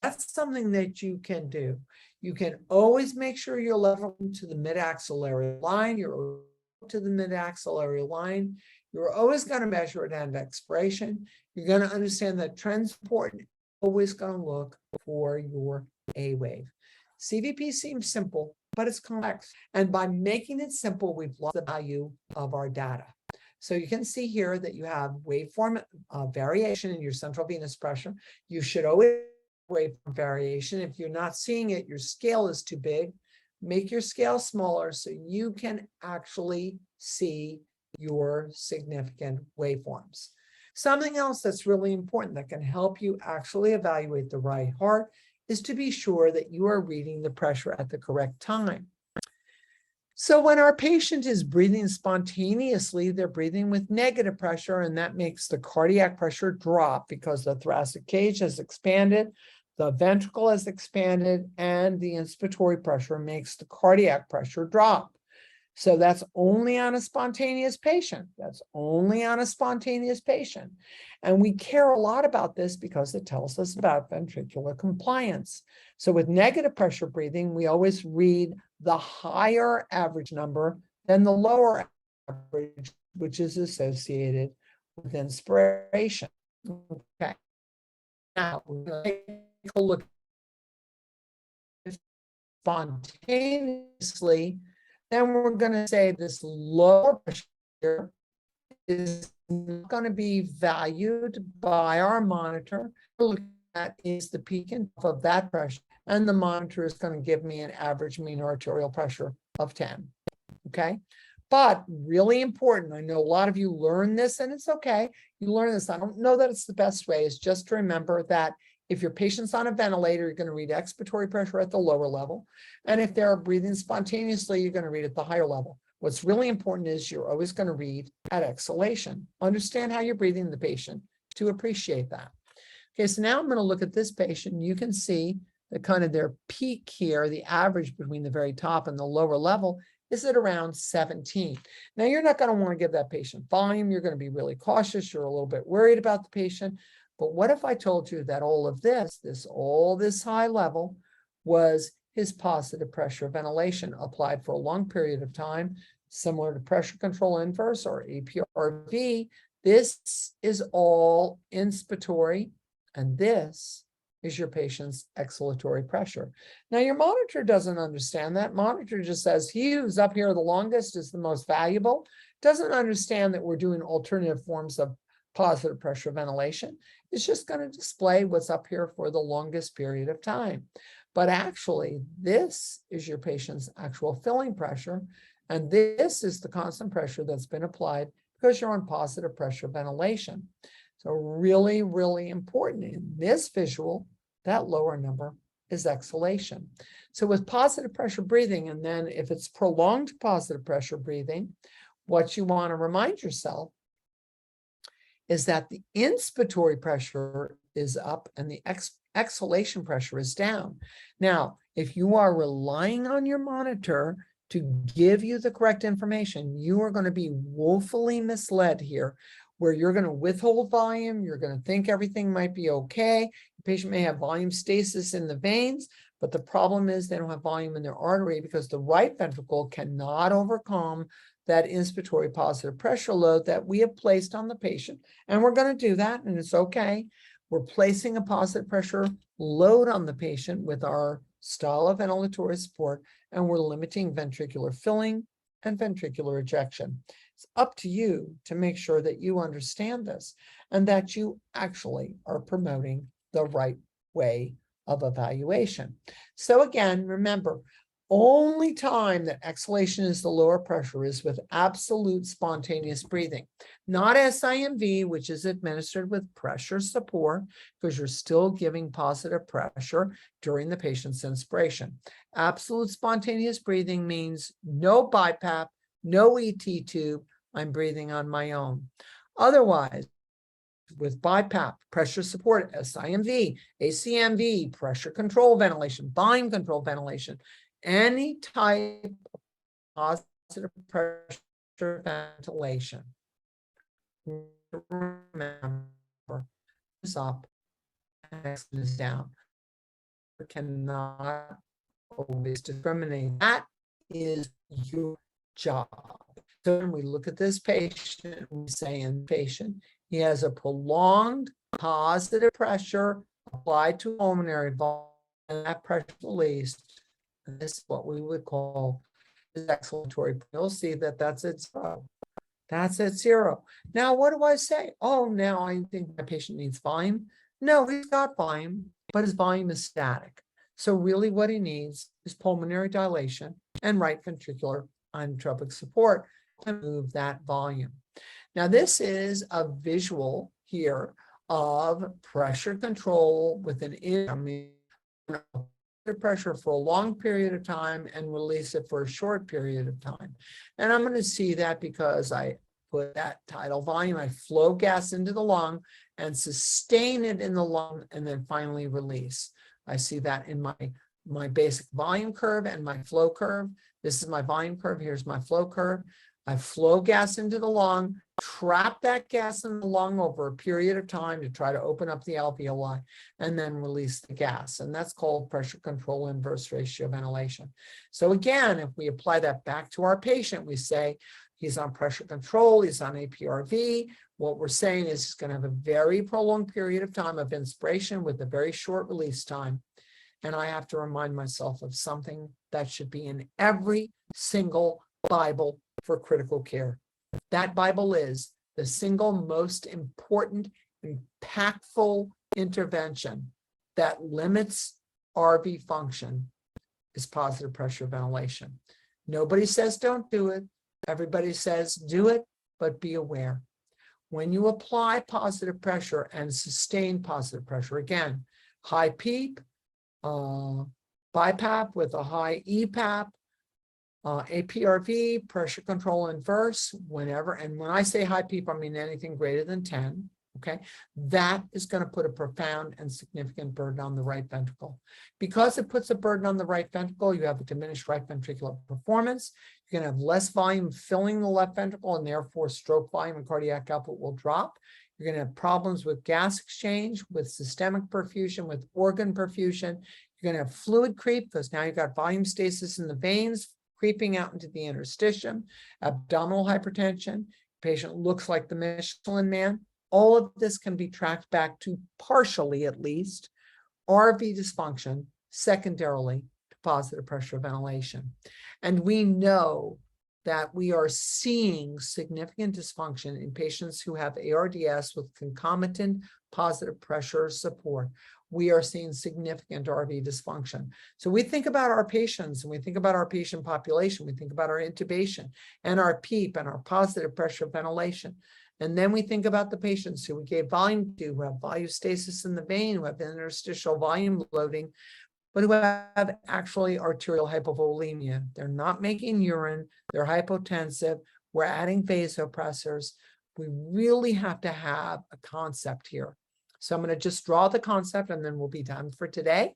that's something that you can do. You can always make sure you're level to the mid-axillary line. You're to the mid-axillary line. You're always going to measure it at expiration. You're going to understand that trend's important. Always going to look for your A wave. CVP seems simple, but it's complex. And by making it simple, we've lost the value of our data. So you can see here that you have waveform variation in your central venous pressure. You should always waveform variation. If you're not seeing it, your scale is too big. Make your scale smaller so you can actually see your significant waveforms. Something else that's really important that can help you actually evaluate the right heart is to be sure that you are reading the pressure at the correct time. So when our patient is breathing spontaneously, they're breathing with negative pressure, and that makes the cardiac pressure drop because the thoracic cage has expanded, the ventricle has expanded, and the inspiratory pressure makes the cardiac pressure drop. So that's only on a spontaneous patient. That's only on a spontaneous patient. And we care a lot about this because it tells us about ventricular compliance. So with negative pressure breathing, we always read the higher average number than the lower average, which is associated with inspiration. Okay. Now, we're going to take a look at spontaneously. Then we're going to say this lower pressure is not going to be valued by our monitor. Looking at is the peak and of that pressure, and the monitor is going to give me an average mean arterial pressure of 10. Okay, but really important. I know a lot of you learn this, and it's okay. You learn this. I don't know that it's the best way. Is just to remember that if your patient's on a ventilator, you're going to read expiratory pressure at the lower level. And if they're breathing spontaneously, you're going to read at the higher level. What's really important is you're always going to read at exhalation. Understand how you're breathing the patient to appreciate that. Okay, so now I'm going to look at this patient. You can see that kind of their peak here, the average between the very top and the lower level, is at around 17. Now, you're not going to want to give that patient volume. You're going to be really cautious. You're a little bit worried about the patient. But what if I told you that all of this, all this high level was his positive pressure ventilation applied for a long period of time, similar to pressure control inverse or APRV? This is all inspiratory, and this is your patient's exhalatory pressure. Now, your monitor doesn't understand that. Monitor just says he who's up here the longest is the most valuable. Doesn't understand that we're doing alternative forms of positive pressure ventilation. It's just going to display what's up here for the longest period of time. But actually, this is your patient's actual filling pressure, and this is the constant pressure that's been applied because you're on positive pressure ventilation. So really, really important in this visual, that lower number is exhalation. So with positive pressure breathing, and then if it's prolonged positive pressure breathing, what you want to remind yourself is that the inspiratory pressure is up and the exhalation pressure is down. Now, if you are relying on your monitor to give you the correct information, you are going to be woefully misled here, where you're going to withhold volume. You're going to think everything might be okay. The patient may have volume stasis in the veins, but the problem is they don't have volume in their artery because the right ventricle cannot overcome that inspiratory positive pressure load that we have placed on the patient. And we're going to do that, and it's okay. We're placing a positive pressure load on the patient with our style of ventilatory support, and we're limiting ventricular filling and ventricular ejection. It's up to you to make sure that you understand this and that you actually are promoting the right way of evaluation. So again, remember, only time that exhalation is the lower pressure is with absolute spontaneous breathing, not SIMV, which is administered with pressure support, because you're still giving positive pressure during the patient's inspiration. Absolute spontaneous breathing means no BiPAP, no ET tube. I'm breathing on my own. Otherwise, with BiPAP, pressure support, SIMV, ACMV, pressure control ventilation, volume control ventilation, any type of positive pressure ventilation. Remember, is up, and is down. cannot always discriminate. That is your job. So when we look at this patient, we say in patient, he has a prolonged positive pressure applied to pulmonary volume, and that pressure released. And this is what we would call exhalatory. You'll see that that's at 0. That's at 0. Now, what do I say? Oh, now I think my patient needs volume. No, he's got volume, but his volume is static. So really what he needs is pulmonary dilation and right ventricular inotropic support to move that volume. Now, this is a visual here of pressure control with an pressure for a long period of time and release it for a short period of time. And I'm going to see that because I put that tidal volume, I flow gas into the lung and sustain it in the lung and then finally release. I see that in my basic volume curve and my flow curve. This is my volume curve. Here's my flow curve. I flow gas into the lung, trap that gas in the lung over a period of time to try to open up the alveoli, and then release the gas. And that's called pressure control inverse ratio ventilation. So again, if we apply that back to our patient, we say he's on pressure control, he's on APRV. What we're saying is he's going to have a very prolonged period of time of inspiration with a very short release time. And I have to remind myself of something that should be in every single Bible for critical care. That Bible is the single most important, impactful intervention that limits RV function is positive pressure ventilation. Nobody says don't do it. Everybody says do it, but be aware. When you apply positive pressure and sustain positive pressure, again, high PEEP, BiPAP with a high EPAP, APRV, pressure control inverse, whenever, and when I say high PEEP, I mean anything greater than 10, okay? That is going to put a profound and significant burden on the right ventricle. Because it puts a burden on the right ventricle, you have a diminished right ventricular performance. You're going to have less volume filling the left ventricle, and therefore stroke volume and cardiac output will drop. You're going to have problems with gas exchange, with systemic perfusion, with organ perfusion. You're going to have fluid creep because now you've got volume stasis in the veins, creeping out into the interstitium, abdominal hypertension. Patient looks like the Michelin man. All of this can be tracked back to partially, at least, RV dysfunction, secondarily to positive pressure ventilation. And we know that we are seeing significant dysfunction in patients who have ARDS with concomitant positive pressure support. We are seeing significant RV dysfunction. So we think about our patients and we think about our patient population. We think about our intubation and our PEEP and our positive pressure ventilation. And then we think about the patients who we gave volume to, who have volustasis in the vein, who have interstitial volume loading, but who have actually arterial hypovolemia. They're not making urine, they're hypotensive, we're adding vasopressors. We really have to have a concept here. So I'm going to just draw the concept and then we'll be done for today.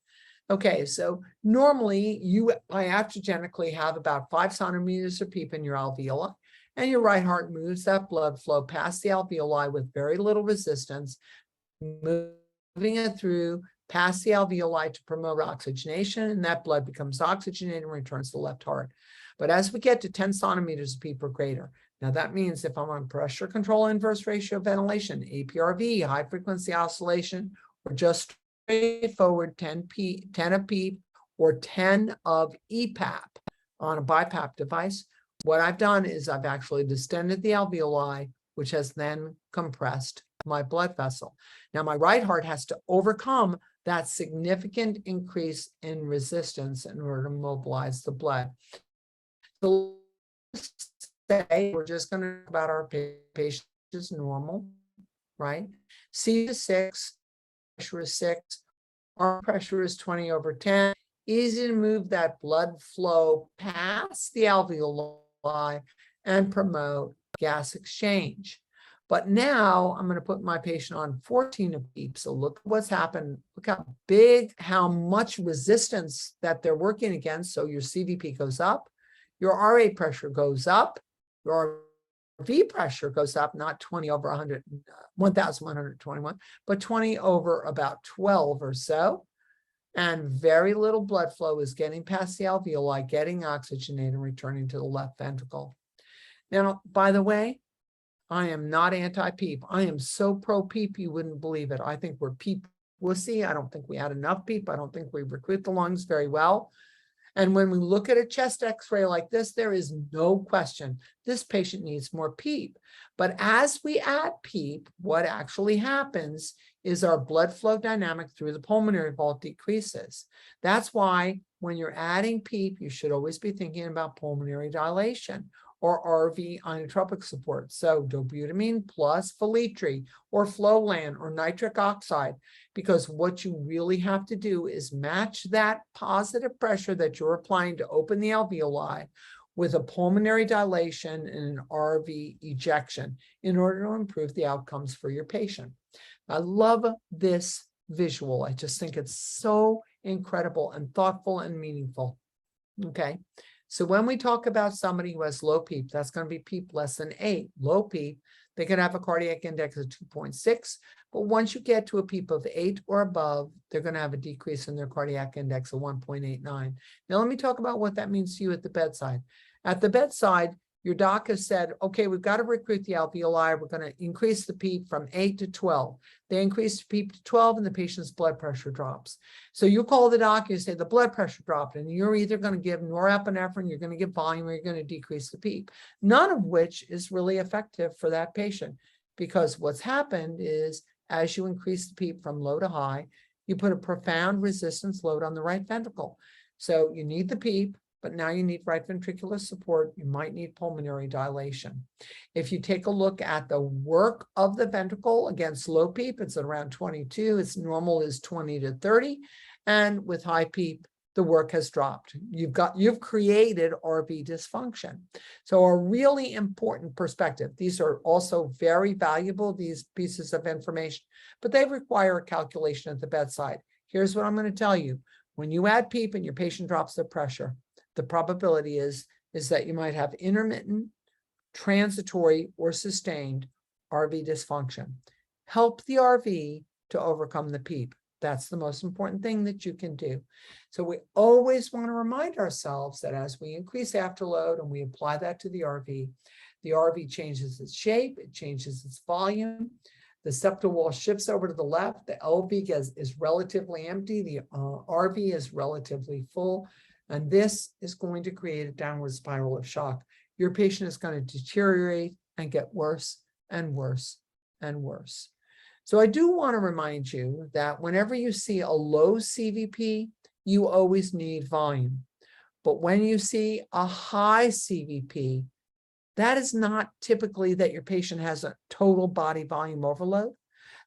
Okay, so normally you iatrogenically have about 5 centimeters of PEEP in your alveoli, and your right heart moves that blood flow past the alveoli with very little resistance, moving it through past the alveoli to promote oxygenation, and that blood becomes oxygenated and returns to the left heart. But as we get to 10 centimeters of PEEP or greater, now that means if I'm on pressure control inverse ratio ventilation, APRV, high frequency oscillation, or just straightforward 10 of PEEP or 10 of EPAP on a BiPAP device, what I've done is I've actually distended the alveoli, which has then compressed my blood vessel. Now my right heart has to overcome that significant increase in resistance in order to mobilize the blood. So say we're just going to talk about our patients as normal, right? C is 6, pressure is 6, our pressure is 20/10. Easy to move that blood flow past the alveoli and promote gas exchange. But now I'm going to put my patient on 14 of PEEP. So look what's happened. Look how big, how much resistance that they're working against. So your CVP goes up, your RA pressure goes up, your RV pressure goes up, not 20 over 100, 1,121, but 20 over about 12 or so. and very little blood flow is getting past the alveoli, getting oxygenated and returning to the left ventricle. Now, by the way, I am not anti-PEEP. I am so pro-PEEP, you wouldn't believe it. I think we're PEEP wussy. I don't think we had enough PEEP. I don't think we recruit the lungs very well. And when we look at a chest x-ray like this, there is no question this patient needs more PEEP. But as we add PEEP, what actually happens is our blood flow dynamic through the pulmonary vault decreases. That's why when you're adding PEEP, you should always be thinking about pulmonary dilation or RV inotropic support. So dobutamine plus Feletri or Flolan or nitric oxide, because what you really have to do is match that positive pressure that you're applying to open the alveoli with a pulmonary dilation and an RV ejection in order to improve the outcomes for your patient. I love this visual. I just think it's so incredible and thoughtful and meaningful. Okay. So when we talk about somebody who has low PEEP, that's going to be PEEP less than 8. Low PEEP, they can have a cardiac index of 2.6, but once you get to a PEEP of 8 or above, they're going to have a decrease in their cardiac index of 1.89. Now, let me talk about what that means to you at the bedside. At the bedside, your doc has said, okay, we've got to recruit the alveoli. We're going to increase the PEEP from 8 to 12. They increase the PEEP to 12 and the patient's blood pressure drops. So you call the doc, you say the blood pressure dropped, and you're either going to give norepinephrine, you're going to give volume, or you're going to decrease the PEEP. None of which is really effective for that patient, because what's happened is as you increase the PEEP from low to high, you put a profound resistance load on the right ventricle. So you need the PEEP, but now you need right ventricular support. You might need pulmonary dilation. If you take a look at the work of the ventricle against low PEEP, it's around 22. Its normal is 20 to 30. And with high PEEP, the work has dropped. You've created RV dysfunction. So a really important perspective. These are also very valuable, these pieces of information, but they require a calculation at the bedside. Here's what I'm going to tell you. When you add PEEP and your patient drops their pressure, the probability is that you might have intermittent, transitory, or sustained RV dysfunction. Help the RV to overcome the PEEP. That's the most important thing that you can do. So we always want to remind ourselves that as we increase afterload and we apply that to the RV changes its shape, it changes its volume. The septal wall shifts over to the left. The LV is relatively empty. The RV is relatively full. And this is going to create a downward spiral of shock. Your patient is going to deteriorate and get worse and worse and worse. So I do want to remind you that whenever you see a low CVP, you always need volume. But when you see a high CVP, that is not typically that your patient has a total body volume overload.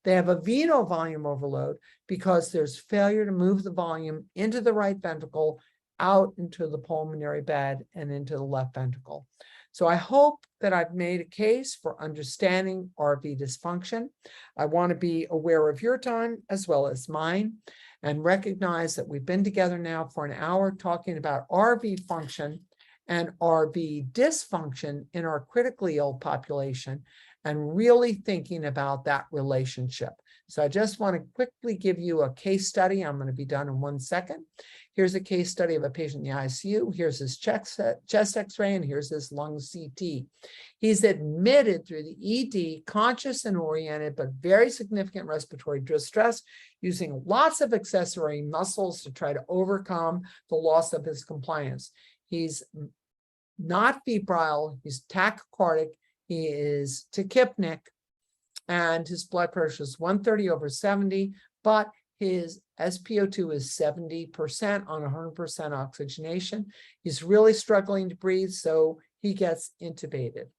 They have a venous volume overload because there's failure to move the volume into the right ventricle, out into the pulmonary bed, and into the left ventricle. So I hope that I've made a case for understanding RV dysfunction. I want to be aware of your time as well as mine, and recognize that we've been together now for an hour talking about RV function and RV dysfunction in our critically ill population, and really thinking about that relationship. So I just want to quickly give you a case study. I'm going to be done in 1 second. Here's a case study of a patient in the ICU. Here's his chest x-ray, and here's his lung CT. He's admitted through the ED, conscious and oriented, but very significant respiratory distress, using lots of accessory muscles to try to overcome the loss of his compliance. He's not febrile, he's tachycardic, he is tachypnic, and his blood pressure is 130/70, but his SpO2 is 70% on 100% oxygenation. He's really struggling to breathe, so he gets intubated.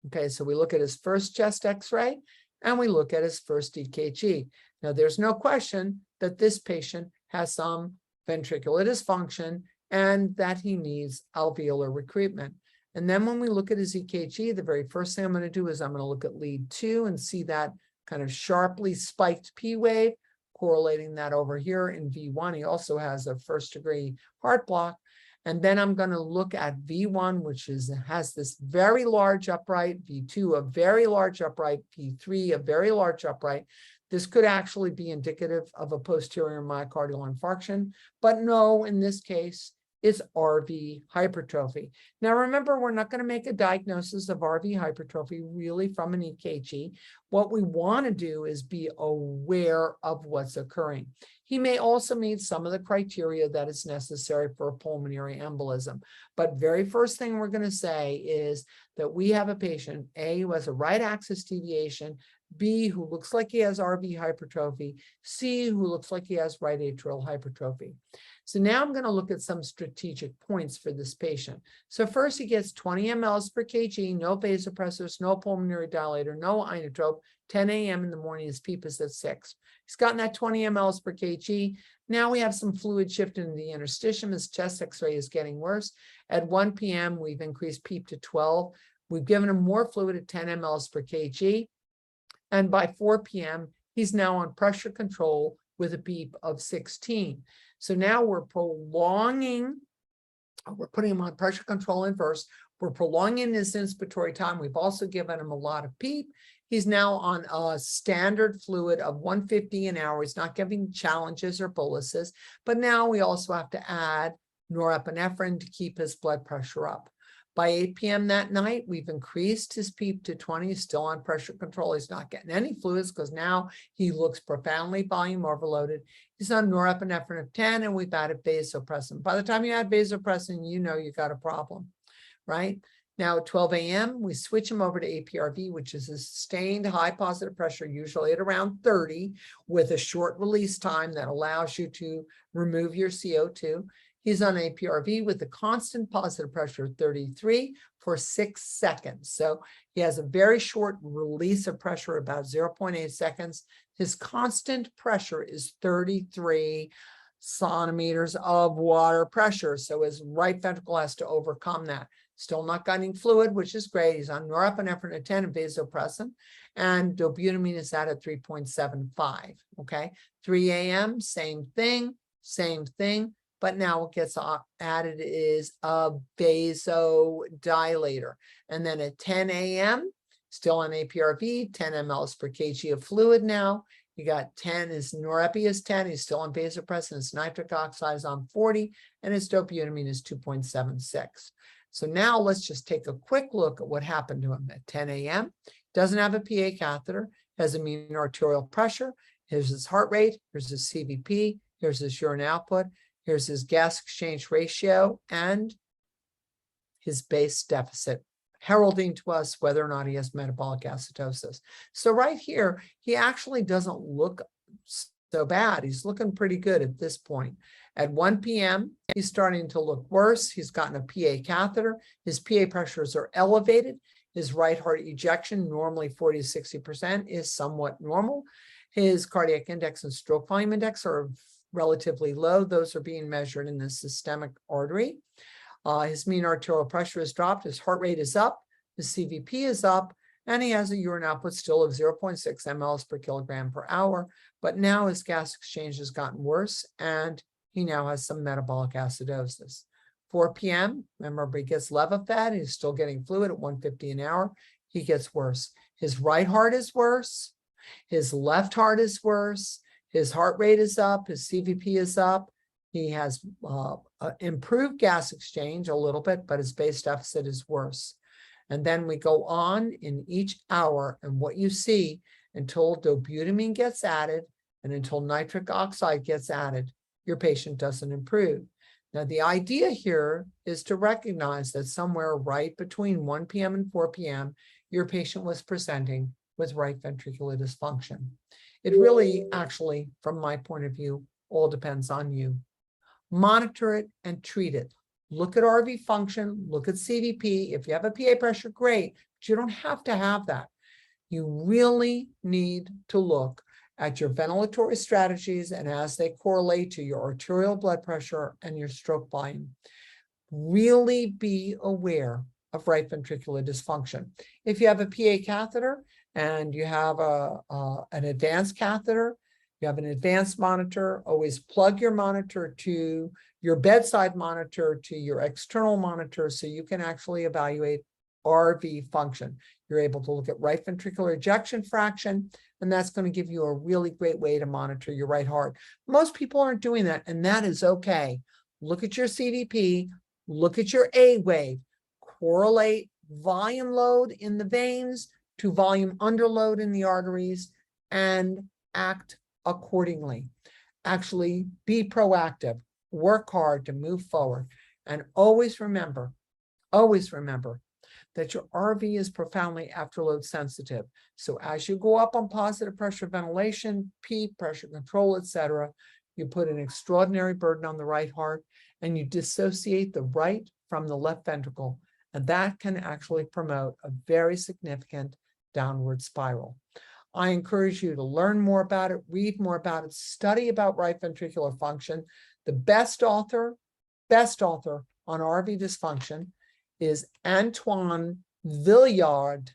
Okay, so we look at his first chest x-ray, and we look at his first EKG. Now, there's no question that this patient has some ventricular dysfunction and that he needs alveolar recruitment. And then when we look at his EKG, the very first thing I'm going to do is I'm going to look at lead 2 and see that kind of sharply spiked P wave, correlating that over here in V1. He also has a first-degree heart block. And then I'm going to look at V1, which has this very large upright, V2, a very large upright, V3, a very large upright. This could actually be indicative of a posterior myocardial infarction, but no, in this case, it's RV hypertrophy. Now, remember, we're not going to make a diagnosis of RV hypertrophy really from an EKG. What we want to do is be aware of what's occurring. He may also meet some of the criteria that is necessary for a pulmonary embolism. But very first thing we're going to say is that we have a patient, A, who has a right axis deviation, B, who looks like he has RV hypertrophy, C, who looks like he has right atrial hypertrophy. So now I'm going to look at some strategic points for this patient. So first, he gets 20 mLs per kg, no vasopressors, no pulmonary dilator, no inotrope. 10 a.m. in the morning, his PEEP is at 6. He's gotten that 20 mLs per kg. Now we have some fluid shift into the interstitium. His chest x-ray is getting worse. At 1 p.m., we've increased PEEP to 12. We've given him more fluid at 10 mLs per kg. And by 4 p.m., he's now on pressure control with a PEEP of 16. So now we're prolonging, we're putting him on pressure control in first. We're prolonging his inspiratory time. We've also given him a lot of PEEP. He's now on a standard fluid of 150 an hour. He's not giving challenges or boluses, but now we also have to add norepinephrine to keep his blood pressure up. By 8 p.m. that night, we've increased his PEEP to 20. He's still on pressure control. He's not getting any fluids because now he looks profoundly volume overloaded. He's on norepinephrine of 10, and we've added vasopressin. By the time you add vasopressin, you know you got a problem, right? Now at 12 a.m., we switch him over to APRV, which is a sustained high positive pressure, usually at around 30, with a short release time that allows you to remove your CO2. He's on APRV with a constant positive pressure of 33 for 6 seconds. So he has a very short release of pressure, about 0.8 seconds. His constant pressure is 33 centimeters of water pressure. So his right ventricle has to overcome that. Still not getting fluid, which is great. He's on norepinephrine at 10 and vasopressin, and dobutamine is at 3.75. Okay, 3 a.m., same thing. But now what gets added is a vasodilator. And then at 10 a.m., still on APRV, 10 mLs per kg of fluid now. You got 10, his norepi is 10, he's still on vasopressin, his nitric oxide is on 40, and his dobutamine is 2.76. So now let's just take a quick look at what happened to him at 10 a.m. Doesn't have a PA catheter, has a mean arterial pressure. Here's his heart rate, here's his CVP, here's his urine output. Here's his gas exchange ratio and his base deficit, heralding to us whether or not he has metabolic acidosis. So right here, he actually doesn't look so bad. He's looking pretty good at this point. At 1 p.m., he's starting to look worse. He's gotten a PA catheter. His PA pressures are elevated. His right heart ejection, normally 40 to 60%, is somewhat normal. His cardiac index and stroke volume index are relatively low. Those are being measured in the systemic artery. His mean arterial pressure has dropped. His heart rate is up. His CVP is up. And he has a urine output still of 0.6 mLs per kilogram per hour. But now his gas exchange has gotten worse, and he now has some metabolic acidosis. 4 p.m., remember, he gets Levophed. He's still getting fluid at 150 an hour. He gets worse. His right heart is worse. His left heart is worse. His heart rate is up, his CVP is up. He has improved gas exchange a little bit, but his base deficit is worse. And then we go on in each hour, and what you see until dobutamine gets added and until nitric oxide gets added, your patient doesn't improve. Now, the idea here is to recognize that somewhere right between 1 p.m. and 4 p.m., your patient was presenting with right ventricular dysfunction. It really, actually, from my point of view, all depends on you. Monitor it and treat it. Look at RV function, look at CVP. If you have a PA pressure, great, but you don't have to have that. You really need to look at your ventilatory strategies and as they correlate to your arterial blood pressure and your stroke volume. Really be aware of right ventricular dysfunction. If you have a PA catheter, and you have an advanced catheter, you have an advanced monitor, always plug your monitor to your bedside monitor to your external monitor so you can actually evaluate RV function. You're able to look at right ventricular ejection fraction, and that's going to give you a really great way to monitor your right heart. Most people aren't doing that, and that is okay. Look at your CVP, look at your A wave, correlate volume load in the veins to volume underload in the arteries, and act accordingly. Actually be proactive, work hard to move forward, and always remember that your RV is profoundly afterload sensitive. So as you go up on positive pressure ventilation, PEEP, pressure control, etc., you put an extraordinary burden on the right heart, and you dissociate the right from the left ventricle. And that can actually promote a very significant downward spiral. I encourage you to learn more about it, read more about it, study about right ventricular function. The best author on RV dysfunction is Antoine Villard-Baron.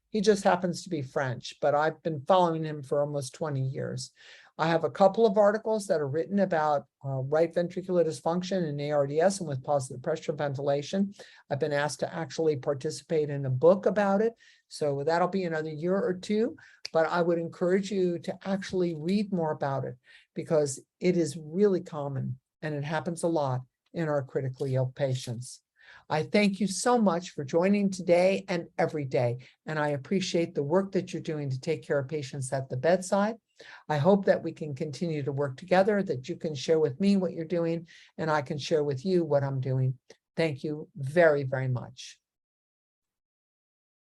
He just happens to be French, but I've been following him for almost 20 years. I have a couple of articles that are written about right ventricular dysfunction in ARDS and with positive pressure ventilation. I've been asked to actually participate in a book about it. So that'll be another year or two, but I would encourage you to actually read more about it because it is really common and it happens a lot in our critically ill patients. I thank you so much for joining today and every day, and I appreciate the work that you're doing to take care of patients at the bedside. I hope that we can continue to work together, that you can share with me what you're doing, and I can share with you what I'm doing. Thank you very, very much.